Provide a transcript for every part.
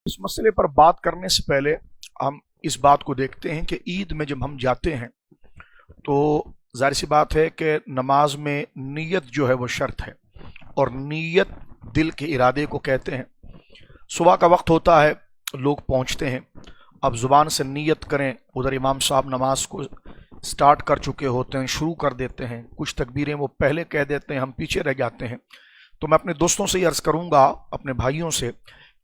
इस मसले पर बात करने से पहले हम इस बात को देखते हैं कि ईद में जब हम जाते हैं तो जाहिर सी बात है कि नमाज में नीयत जो है वो शर्त है, और नीयत दिल के इरादे को कहते हैं। सुबह का वक्त होता है, लोग पहुंचते हैं, अब ज़ुबान से नीयत करें, उधर इमाम साहब नमाज को स्टार्ट कर चुके होते हैं, शुरू कर देते हैं, कुछ तकबीरें वो पहले कह देते हैं, हम पीछे रह जाते हैं। तो मैं अपने दोस्तों से ये अर्ज़ करूँगा, अपने भाइयों से,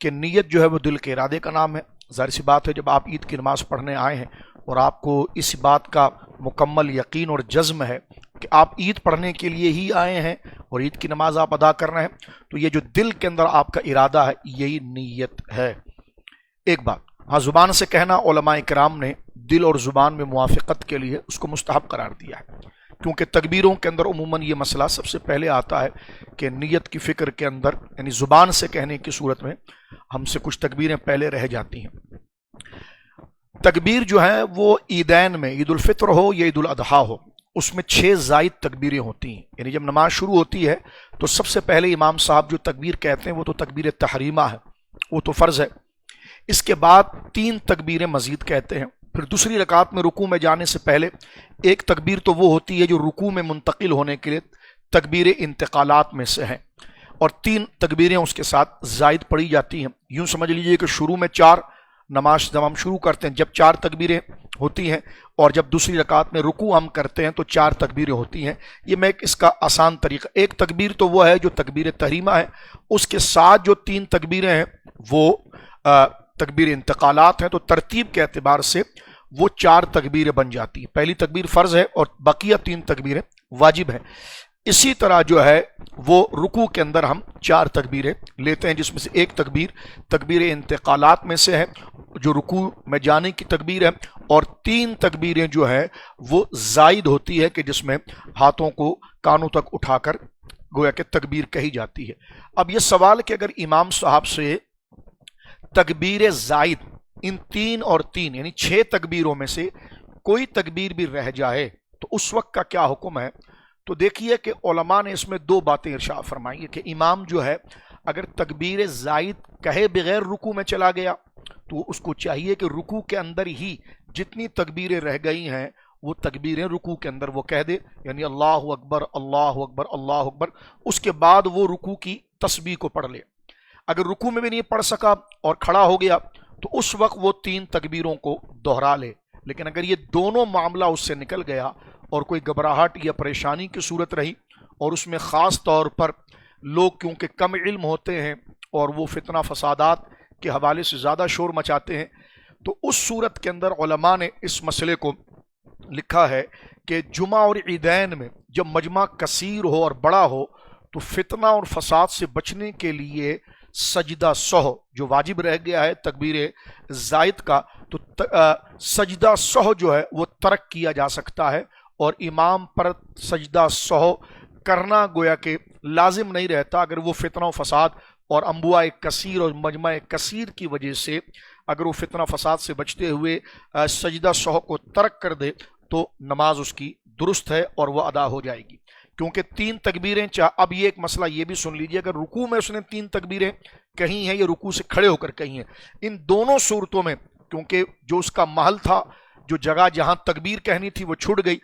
कि नीयत जो है वो दिल के इरादे का नाम है। ज़ाहिर सी बात है, जब आप ईद की नमाज़ पढ़ने आए हैं और आपको इस बात का मुकम्मल यकीन और जज़्म है कि आप ईद पढ़ने के लिए ही आए हैं और ईद की नमाज आप अदा कर रहे हैं, तो ये जो दिल के अंदर आपका इरादा है यही नीयत है। एक बात, हाँ, ज़ुबान से कहना उलमा इकराम ने दिल और ज़ुबान में मुआफ़क़त के लिए उसको मुस्तहब करार दिया है, क्योंकि तकबीरों के अंदर उमूमन ये मसला सबसे पहले आता है कि नीयत की फ़िक्र के अंदर, यानी ज़ुबान से कहने की सूरत में हमसे कुछ तकबीरें पहले रह जाती हैं। तकबीर जो है वो ईदैन में, ईद उल फित्र हो या ईद उल अदहा हो, उसमें 6 ज़ायद तकबीरें होती हैं। यानी जब नमाज शुरू होती है तो सबसे पहले इमाम साहब जो तकबीर कहते हैं वो तो तकबीर तहरीमा है, वो तो फ़र्ज़ है। इसके बाद 3 तकबीरें मज़ीद कहते हैं। फिर दूसरी रकात में रुकू में जाने से पहले एक तकबीर तो वो होती है जो रुकू में मुंतकिल होने के लिए तकबीर इंतकालात में से है, और 3 तकबीरें उसके साथ ज़ायद पढ़ी जाती हैं। यूँ समझ लीजिए कि शुरू में 4 नमाज जब हम शुरू करते हैं, जब 4 तकबीरें होती हैं, और जब दूसरी रकात में रुकू हम करते हैं तो 4 तकबीरें होती हैं। ये मैं इसका आसान तरीका, एक तकबीर तो वो है जो तकबीर तहरीमा है, उसके साथ जो 3 तकबीरें हैं वो तकबीर इंतकालात हैं, तो तरतीब के एतबार से वो 4 तकबीरें बन जाती हैं। पहली तकबीर फ़र्ज़ है और बाकिया 3 तकबीरें वाजिब हैं। इसी तरह जो है वो रुकू के अंदर हम 4 तकबीरें लेते हैं, जिसमें से एक तकबीर तकबीर इंतकालात में से है जो रुकू में जाने की तकबीर है, और 3 तकबीरें जो है वो ज़ायद होती है कि जिसमें हाथों को कानों तक उठाकर गोया कि तकबीर कही जाती है। अब ये सवाल कि अगर इमाम साहब से तकबीर ज़ायद इन 3 और 3 यानी 6 तकबीरों में से कोई तकबीर भी रह जाए तो उस वक्त का क्या हुक्म है, तो देखिए कि उलमा ने इसमें 2 बातें इरशाद फरमाई है कि इमाम जो है अगर तकबीर ज़ायद कहे बगैर रुकू में चला गया तो उसको चाहिए कि रुकू के अंदर ही जितनी तकबीरें रह गई हैं वो तकबीरें रुकू के अंदर वो कह दे, यानी अल्लाहु अकबर अल्लाहु अकबर अल्लाहु अकबर, उसके बाद वो रुकू की तस्बीह को पढ़ ले। अगर रुकू में भी नहीं पढ़ सका और खड़ा हो गया तो उस वक्त वो 3 तकबीरों को दोहरा ले। लेकिन अगर ये दोनों मामला उससे निकल गया और कोई घबराहट या परेशानी की सूरत रही, और उसमें ख़ास तौर पर लोग क्योंकि कम इल्म होते हैं और वो फितना फसादात के हवाले से ज़्यादा शोर मचाते हैं, तो उस सूरत के अंदर उलमा ने इस मसले को लिखा है कि जुमा और ईदैन में जब मजमा कसीर हो और बड़ा हो तो फितना और फसाद से बचने के लिए सजदा सह जो वाजिब रह गया है तकबीर ज़ायद का, तो सजदा सह जो है वो तर्क किया जा सकता है, और इमाम पर सजदा सह करना गोया के लाजिम नहीं रहता। अगर वो फितना फसाद और अम्बुआ कसीर और मजमा कसीर की वजह से अगर वो फितना फसाद से बचते हुए सजदा सह को तर्क कर दे तो नमाज उसकी दुरुस्त है और वह अदा हो जाएगी, क्योंकि 3 तकबीरें अब ये एक मसला ये भी सुन लीजिए, अगर रुकू में उसने 3 तकबीरें कही हैं या रुकू से खड़े होकर कही हैं, इन दोनों सूरतों में क्योंकि जो उसका महल था, जो जगह जहां तकबीर कहनी थी वो छूट गई,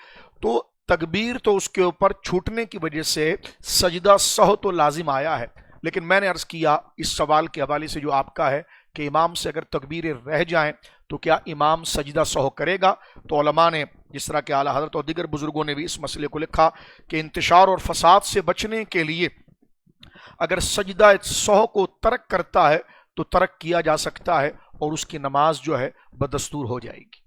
तो तकबीर तो उसके ऊपर छूटने की वजह से सजदा सह तो लाजिम आया है। लेकिन मैंने अर्ज़ किया इस सवाल के हवाले से जो आपका है कि इमाम से अगर तकबीरें रह जाएं तो क्या इमाम सजदा सह करेगा, तो उलमा ने जिस तरह के आला हज़रत और दीगर बुजुर्गों ने भी इस मसले को लिखा कि इंतशार और फसाद से बचने के लिए अगर सजदा सह को तर्क करता है तो तर्क किया जा सकता है और उसकी नमाज जो है बदस्तूर हो जाएगी।